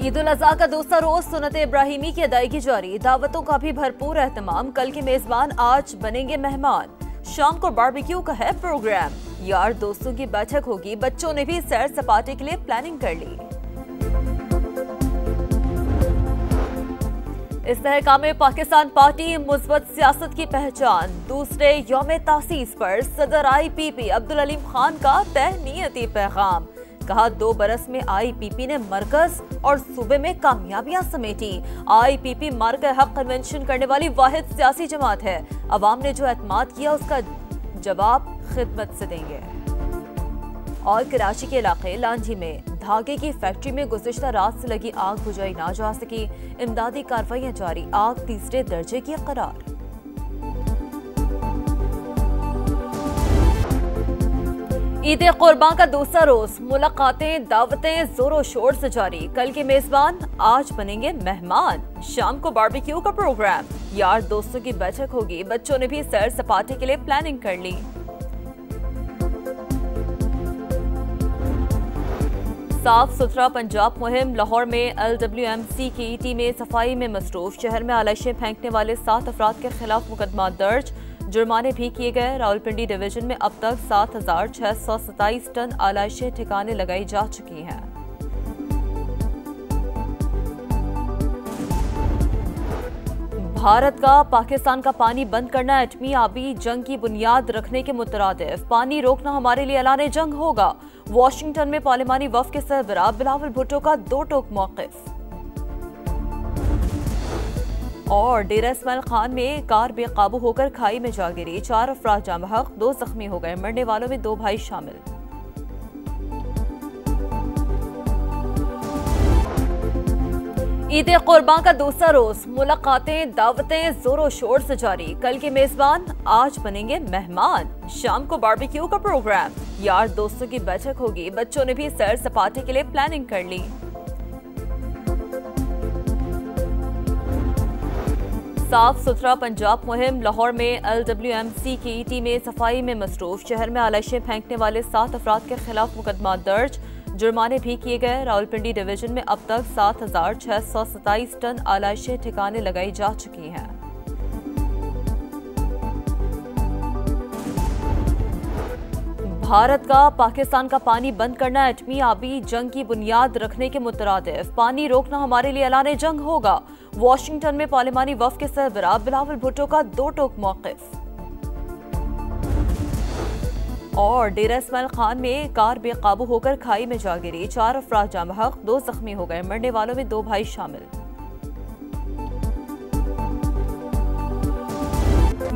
ईद उल अज़हा का दूसरा रोज सुन्नत इब्राहिमी की अदायगी जारी, दावतों का भी भरपूर एहतमाम। कल के मेजबान आज बनेंगे मेहमान, शाम को बारबेक्यू का है प्रोग्राम। यार दोस्तों की बैठक होगी, बच्चों ने भी सैर सपाटे के लिए प्लानिंग कर ली। इस्तेहकाम पाकिस्तान पार्टी मुस्बत सियासत की पहचान। दूसरे यौम तासीस पर सदर IPP अब्दुल अलीम खान का तहनीयती पैगाम। कहा 2 बरस में IPP ने मरकज और सूबे में कामयाबियां समेटी। IPP मार्क हक कन्वेंशन करने वाली वाहिद सियासी जमात है। अवाम ने जो एतमाद किया उसका जवाब खिदमत से देंगे। और कराची के इलाके लांझी में धागे की फैक्ट्री में गुज़िश्ता रात से लगी आग बुझाई ना जा सकी। इमदादी कार्रवाइयां जारी, आग तीसरे दर्जे की करार। ईद कुर्बान का दूसरा रोज, मुलाकातें दावतें जोरों शोर से जारी। कल के मेजबान आज बनेंगे मेहमान, शाम को बारबेक्यू का प्रोग्राम। यार दोस्तों की बैठक होगी, बच्चों ने भी सैर सपाटे के लिए प्लानिंग कर ली। साफ सुथरा पंजाब मुहिम। लाहौर में LWMC की टीमें सफाई में मसरूफ। शहर में आलाइशें फेंकने वाले 7 अफराद के खिलाफ मुकदमा दर्ज, जुर्माने भी किए गए। रावलपिंडी डिवीजन में अब तक 7,627 टन आलाइशें ठिकाने लगाई जा चुकी हैं। भारत का पाकिस्तान का पानी बंद करना एटमी आबी जंग की बुनियाद रखने के मुतरादिफ। पानी रोकना हमारे लिए ऐलान जंग होगा। वाशिंगटन में पार्लिमानी वफ़द के सरबराह बिलावल भुट्टो का 2 टोक मौक़िफ़। और डेरा इस्माइल खान में कार बेकाबू होकर खाई में जा गिरी, 4 अफराद जाँ बहक, 2 जख्मी हो गए। मरने वालों में 2 भाई शामिल। ईद कुर्बान का दूसरा रोज, मुलाकातें दावतें जोरों शोर से जारी। कल के मेजबान आज बनेंगे मेहमान, शाम को बारबेक्यू का प्रोग्राम। यार दोस्तों की बैठक होगी, बच्चों ने भी सैर सपाटे के लिए प्लानिंग कर ली। साफ सुथरा पंजाब मुहिम। लाहौर में LWMC की टीमें सफाई में मसरूफ। शहर में आलाइशें फेंकने वाले 7 अफराद के खिलाफ मुकदमा दर्ज, जुर्माने भी किए गए। रावलपिंडी डिवीजन में अब तक 7,627 टन आलाइशें ठिकाने लगाई जा चुकी हैं। भारत का पाकिस्तान का पानी बंद करना एटमी आबी जंग की बुनियाद रखने के मुतरादिफ। पानी रोकना हमारे लिए ऐलान जंग होगा। वाशिंगटन में पार्लिमानी वफ़द के सरबराह बिलावल भुट्टो का 2 टोक मौक़िफ़। और डेरा इस्माइल खान में कार बेकाबू होकर खाई में जा गिरी, 4 अफराद जाँ बहक, 2 जख्मी हो गए। मरने वालों में 2 भाई शामिल।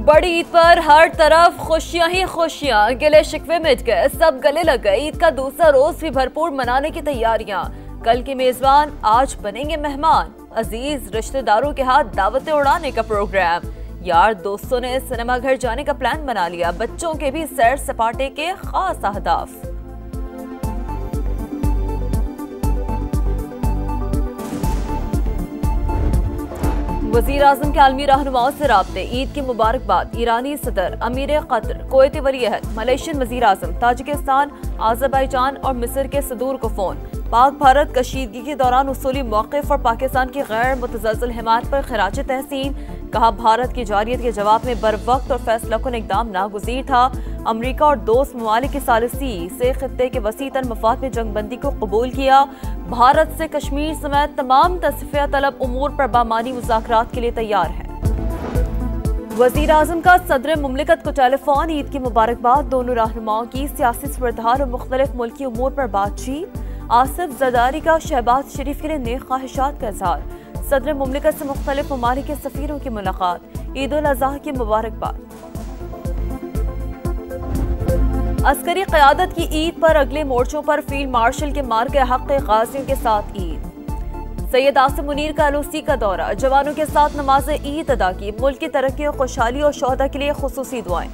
बड़ी ईद पर हर तरफ खुशियां ही खुशियां, गिले शिकवे मिट गए, सब गले लग गए। ईद का दूसरा रोज भी भरपूर मनाने की तैयारियां। कल के मेजबान आज बनेंगे मेहमान, अजीज रिश्तेदारों के हाथ दावतें उड़ाने का प्रोग्राम। यार दोस्तों ने सिनेमा घर जाने का प्लान बना लिया, बच्चों के भी सैर सपाटे के खास अहदाफ। वज़ीर आज़म के आलमी रहनुमाओं से राब्ते, ईद की मुबारकबाद। ईरानी सदर, अमीर कतर, कुवैती वलीअहद, मलेशियन वज़ीर आज़म, ताजिकिस्तान, आज़रबाईजान और मिस्र के सदूर को फ़ोन। पाक भारत कशीदगी के दौरान उसूली मौक़िफ़ और पाकिस्तान की गैर मुतज़लज़ल हिमायत पर खिराज तहसीन। कहा भारत की जारियत के जवाब में बर वक्त और फैसला कुन इक़दाम नागुज़ीर था। अमरीका और दोस्त ममालिक की सालिसी से खित्ते के वसीतन मफाद में जंगबंदी को कबूल किया। भारत से कश्मीर समेत तमाम तस्फ़िया तलब उमूर पर बामानी मुज़ाकरात के लिए तैयार है। वज़ीर आज़म का सदर मुमलिकत को टेलीफोन, ईद की मुबारकबाद। दोनों रहनुमाओं की सियासी सुरधार और मुख्तलिफ मुल्की उमूर पर बातचीत। आसिफ जरदारी का शहबाज शरीफ के लिए नेक ख्वाहिशात का इज़हार। सदर मुमलिकत से मुख्तलिफ ममालिक के सफ़ीरों की मुलाकात। ईद उल अज़हा की मुबारकबाद। अस्करी क़यादत की ईद पर अगले मोर्चों पर फील्ड मार्शल के मार्ग हक़ गाज़ियों के साथ ईद। सैयद आसिम मुनीर का LOC का दौरा, जवानों के साथ नमाज ईद अदा की। मुल्क की तरक्की और खुशहाली और शोहदा के लिए खुसूसी दुआएं।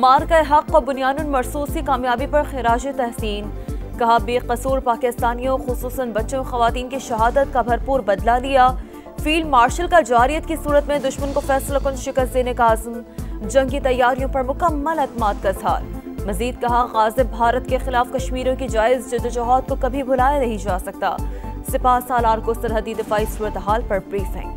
मार्ग हक़ और बुनियानुल मरसूस की कामयाबी पर खिराज तहसीन। कहा बेकसूर पाकिस्तानियों खुसूसन बच्चों ख़वातीन की शहादत का भरपूर बदला लिया। फील्ड मार्शल का जारियत की सूरत में दुश्मन को फैसला कुन शिकस्त देने का आज़म। जंग की तैयारियों पर मुकम्मल एतमाद का इज़हार। मज़ीद कहा गाज़िब भारत के खिलाफ कश्मीरियों की जायज़ जदोजहद को कभी भुलाया नहीं जा सकता। सिपाह सालार को सरहदी दिफाई सूरत हाल पर ब्रीफिंग।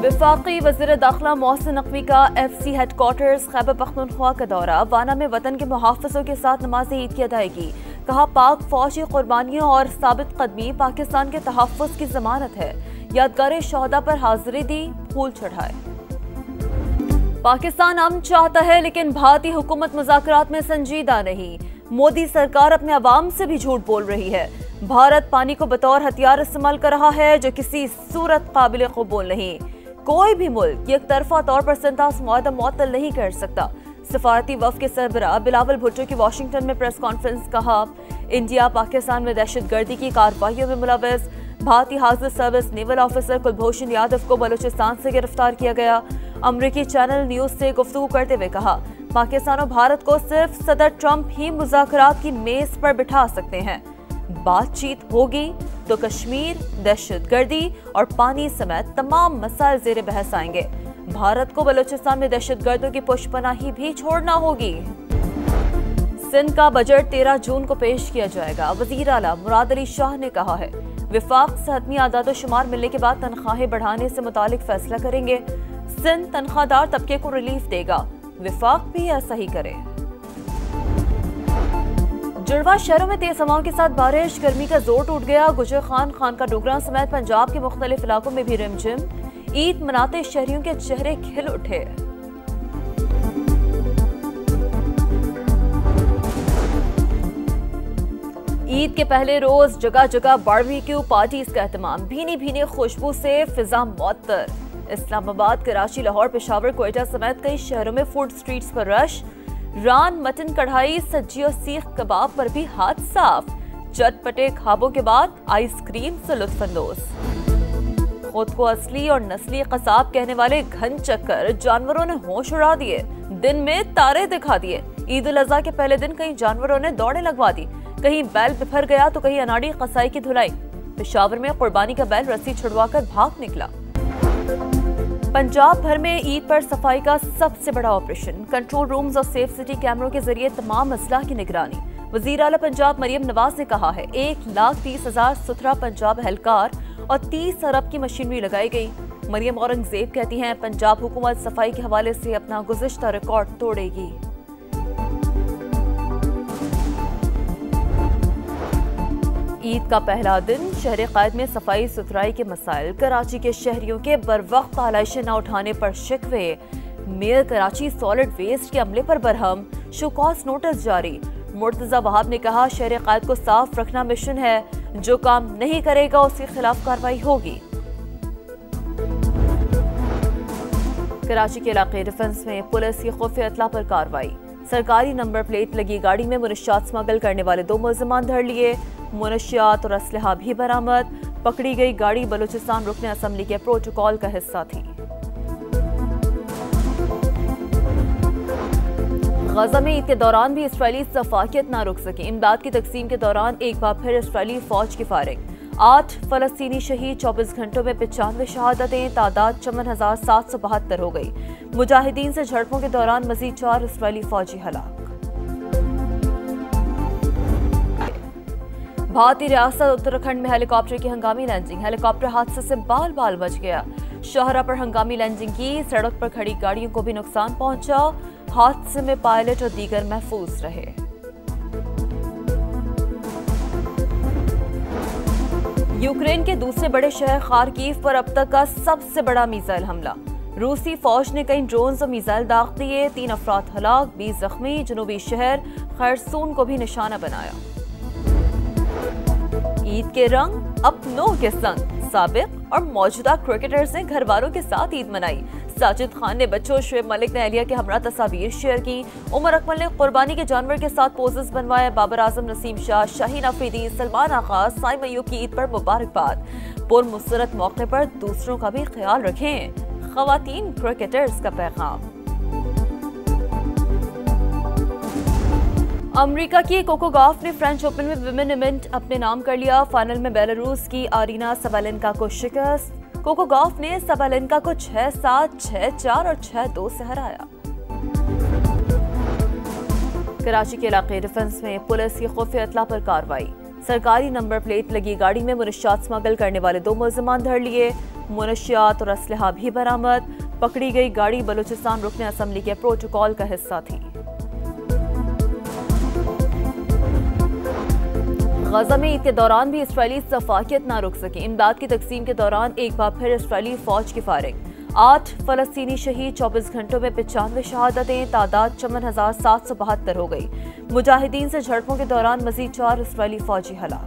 वफाकी वज़ीर दाखिला मोहसिन नकवी का FC हेडक्वार्टर्स खैबर पख्तूनख्वा का दौरा। वाना में वतन के मुहाफ़िज़ों के साथ नमाज ईद की अदायगी। कहा, पाक फौज की कुर्बानियों और साबित कदमी पाकिस्तान के तहफ़्फ़ुज़ की ज़मानत है। यादगार शहदा पर हाज़िरी दी, फूल चढ़ाए। पाकिस्तान अमन चाहता है लेकिन भारतीय हुकूमत मुज़ाकरात में संजीदा नहीं। मोदी सरकार अपने अवाम से भी झूठ बोल रही है। भारत पानी को बतौर हथियार इस्तेमाल कर रहा है जो किसी सूरत काबिल क़बूल नहीं। कोई भी मुल्क एक तरफा तौर पर सिंतास मुआहदा मुअत्तल नहीं कर सकता। सफारती वफ़द के सरबराह बिलावल भुट्टो की वाशिंगटन में प्रेस कॉन्फ्रेंस। कहा, इंडिया पाकिस्तान में दहशतगर्दी की कार्रवाइयों में मुलव्वस। भारतीय हाजिर service naval officer Kulbhushan Yadav को बलूचिस्तान से गिरफ्तार किया गया। अमरीकी चैनल न्यूज से गुफ्तगू करते हुए कहा, पाकिस्तान और भारत को सिर्फ सदर ट्रंप ही मुज़ाकरात की मेज पर बिठा सकते हैं। बातचीत होगी तो कश्मीर, दहशतगर्दी और पानी समेत तमाम मसाइल ज़ेरे बहस आएंगे। भारत को बलूचिस्तान में दहशतगर्दों की पुष्पनाही भी छोड़ना होगी। सिंध का बजट 13 जून को पेश किया जाएगा। वज़ीर आला मुराद अली शाह ने कहा है, विफाक से हतमी आदाद-ओ-शुमार मिलने के बाद तनख्वाहें बढ़ाने से मुतालिक फैसला करेंगे। सिंध तनख्वाहदार तबके को रिलीफ देगा, विफाक भी ऐसा ही करे। जुड़वा शहरों में तेज हवाओं के साथ बारिश, गर्मी का जोर टूट गया। गुजर खान, खानका डोगरा समेत पंजाब के मुख्तलिफ इलाकों में भी रिमझिम। ईद मनाते शहरियों के चेहरे खिल उठे। ईद के पहले रोज जगह जगह बारबेक्यू पार्टीज का एहतमाम। भीनी भीनी खुशबू से फिजा मुअत्तर। इस्लामाबाद, कराची, लाहौर, पेशावर, कोयटा समेत कई शहरों में फूड स्ट्रीट्स पर रश। रान, मटन कढ़ाई, सज्जी और सीख कबाब पर भी हाथ साफ। चटपटे खाबों के बाद आइसक्रीम से लुत्फानंदोज। खुद को असली और नस्ली कसाब कहने वाले घन चक्कर जानवरों ने होश उड़ा दिए। दिन में तारे दिखा दिए। ईद उल अज़हा के पहले दिन कई जानवरों ने दौड़े लगवा दी। कहीं बैल बिफर गया तो कहीं अनाड़ी कसाई की धुलाई। पेशावर में कुर्बानी का बैल रस्सी छुड़वाकर भाग निकला। पंजाब भर में ईद पर सफाई का सबसे बड़ा ऑपरेशन। कंट्रोल रूम्स और सेफ सिटी कैमरों के जरिए तमाम अजला की निगरानी। वज़ीर आला पंजाब मरियम नवाज ने कहा है, 1,30,000 सुथरा पंजाब एहलकार और 30 अरब की मशीनरी लगाई गई। मरियम औरंगजेब कहती हैं, पंजाब हुकूमत सफाई के हवाले से अपना गुज़िश्ता रिकॉर्ड तोड़ेगी। ईद का पहला दिन शहर क़ायद में सफाई सुथराई के मसाइल। कराची के शहरियों के बरवक्त आलाइशें न उठाने पर शिकवे। मेयर कराची सॉलिड वेस्ट के अमले पर बरहम। शोकॉज नोटिस जारी। मुर्तजा वहाब ने कहा, शहर क़ायद को साफ रखना मिशन है, जो काम नहीं करेगा उसके खिलाफ कार्रवाई होगी। कराची के इलाके डिफेंस में पुलिस की खुफिया इत्तला पर कार्रवाई। सरकारी नंबर प्लेट लगी गाड़ी में मुनशियात स्मगल करने वाले 2 मुलजिमान धर लिए। मुनशियात और असलहा भी बरामद। पकड़ी गई गाड़ी बलूचिस्तान रुकने असम्बली के प्रोटोकॉल का हिस्सा थी। गजा में ईद के दौरान भी इसराइली सफाकियत न रुक सकी। इमदाद की तकसीम के दौरान एक बार फिर इसराइली फौज की फायरिंग। 8 फलस्तीनी शहीद, 24 घंटों में 95 शहादतें। तादाद 54,772 हो गई। मुजाहिदीन से झड़पों के दौरान मजीद 4 इसराइली फौजी हलाक। भारतीय रियासत उत्तराखंड में हेलीकॉप्टर की हंगामी लैंडिंग। हेलीकॉप्टर हादसे से बाल बाल बच गया। शाहरा पर हंगामी लैंडिंग की। सड़क पर खड़ी गाड़ियों को भी नुकसान पहुंचा। हादसे में पायलट और दीगर महफूज रहे। यूक्रेन के दूसरे बड़े शहर खार्किव पर अब तक का सबसे बड़ा मिसाइल हमला। रूसी फौज ने कई ड्रोन्स और मिसाइल दाग दिए। 3 अफराद हलाक, 20 जख्मी। जनूबी शहर खैरसून को भी निशाना बनाया। ईद के रंग अपनों के संग। साबिक और मौजूदा क्रिकेटर्स ने घर वालों के साथ ईद मनाई। साजिद खान ने बच्चों, शुएब मलिक ने अलिया के हमरा तस्वीर शेयर की। उमर अकमल ने कुर्बानी के जानवर के साथ पोजेस बनवाए। बाबर आजम, नसीम शाह, शाहीन अफरीदी, सलमान आगा, साइम अय्यूब की ईद पर मुबारकबाद। पुरमुसरत मौके पर दूसरों का भी ख्याल रखें। खवातीन क्रिकेटर्स का पैगाम। अमेरिका की कोको गॉफ ने फ्रेंच ओपन में विमेन इवेंट अपने नाम कर लिया। फाइनल में बेलारूस की आरीना सबालेंका को शिकस्त। कोको गॉफ ने सबालेंका को 6-7, 6-4 और 6-2 से हराया। कराची के इलाके डिफेंस में पुलिस की खुफिया इत्तला पर कार्रवाई। सरकारी नंबर प्लेट लगी गाड़ी में मुनशियात स्मगल करने वाले 2 मुलजमान धर लिए। मुनशियात और असलहा भी बरामद। पकड़ी गई गाड़ी बलूचिस्तान रुकन असम्बली के प्रोटोकॉल का हिस्सा थी। गजा में ईद के दौरान भी इसराइली सफाकियत ना रुक सकी। इमदाद की तकसीम के दौरान एक बार फिर इसराइली फौज की फायरिंग। 8 फलस्तीनी शहीद, 24 घंटों में 95 शहादतें, तादाद 54,772 हो गई। मुजाहिदीन से झड़पों के दौरान मजीद 4 इसराइली फौजी हलाक।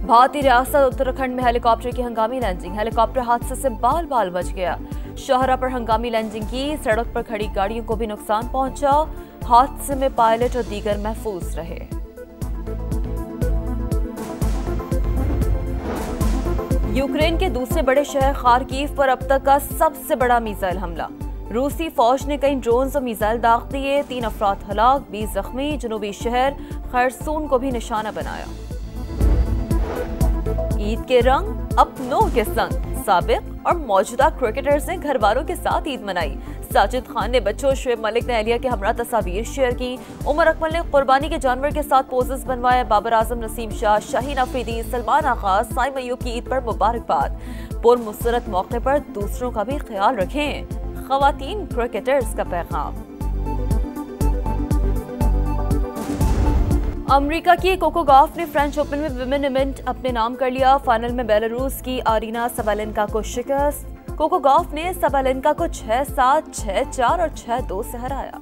भारतीय रियासत उत्तराखंड में हेलीकॉप्टर की हंगामी लैंडिंग। हेलीकॉप्टर हादसे से बाल बाल बच गया। शाहरा पर हंगामी लैंडिंग की। सड़क पर खड़ी गाड़ियों को भी नुकसान पहुंचा। हादसे में पायलट और दीगर महफूज रहे। यूक्रेन के दूसरे बड़े शहर खार्किव पर अब तक का सबसे बड़ा मिसाइल हमला। रूसी फौज ने कई ड्रोन्स और मिसाइल दाग दिए। 3 अफराद हलाक, 20 जख्मी। जनूबी शहर खैरसून को भी निशाना बनाया। ईद के रंग अपनों के संग। साबिक और मौजूदा क्रिकेटर्स ने घर वालों के साथ ईद मनाई। साजिद खान ने बच्चों, शुएब मलिक ने अहलिया के हमरा तस्वीर शेयर की। उमर अकमल ने कुर्बानी के जानवर के साथ पोजेस बनवाए। बाबर आजम, नसीम शाह, शाहीन अफरीदी, सलमान आगा, साइम अयूब की ईद पर मुबारकबाद। पुरमुसरत मौके पर दूसरों का भी ख्याल रखें। खवातीन क्रिकेटर्स का पैगाम। अमेरिका की कोको गॉफ ने फ्रेंच ओपन में विमेन इवेंट अपने नाम कर लिया। फाइनल में बेलारूस की आरीना सबालेंका को शिकस्त। कोको गॉफ ने सबालेंका को 6-7, 6-4 और 6-2 से हराया।